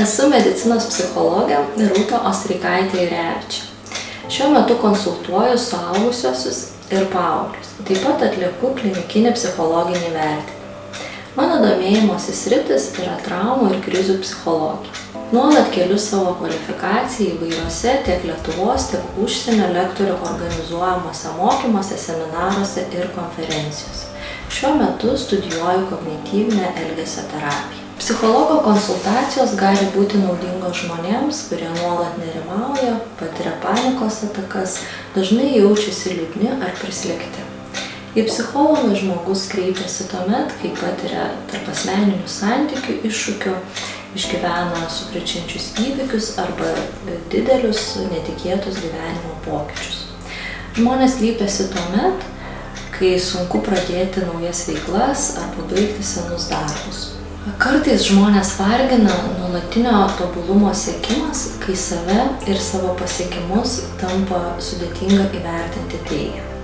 Esu medicinos psichologė Rūta Ostreikaitė-Jurevičė. Šiuo metu konsultuoju suaugusiuosius ir paauglius. Taip pat atlieku klinikinį psichologinį vertinimą. Mano domėjimosi sritis yra traumų ir krizių psichologija. Nuolat keliu savo kvalifikaciją įvairiose tiek Lietuvos, tiek užsienio lektorių organizuojamuose mokymuose, seminaruose ir konferencijose. Šiuo metu studijuoju kognityvinę elgesio terapiją. Psichologo konsultacijos gali būti naudingos žmonėms, kurie nuolat nerimauja, patiria panikos atakas, dažnai jaučiasi liūdni ar prislėgti. Į psichologą žmogus kreipiasi tuomet, kai patiria tarpasmeninių santykių iššūkių, išgyvena sukrečiančius įvykius arba didelius netikėtus gyvenimo pokyčius. Žmonės kreipiasi tuomet, kai sunku pradėti naujas veiklas ar pabaigti senus darbus. Kartais žmonės vargina nuolatinio tobulumo siekimas, kai save ir savo pasiekimus tampa sudėtinga įvertinti teigiamai.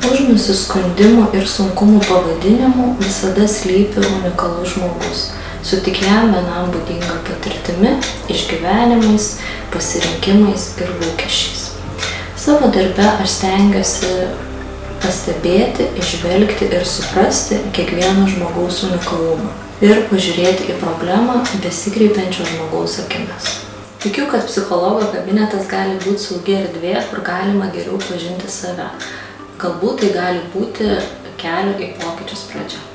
Už nusiskundimų ir sunkumų pavadinimų visada slypi unikalus žmogus, su tik jam vienam būdinga patirtimi, išgyvenimais, pasirinkimais ir lūkesčiais. Savo darbe aš stengiuosi pastebėti, įžvelgti ir suprasti kiekvieno žmogaus unikalumą ir pažiūrėti į problemą besikreipiančio žmogaus akimis. Tikiu, kad psichologo kabinetas gali būti saugi erdvė, kur galima geriau pažinti save. Galbūt tai gali būti kelio į pokyčius pradžia.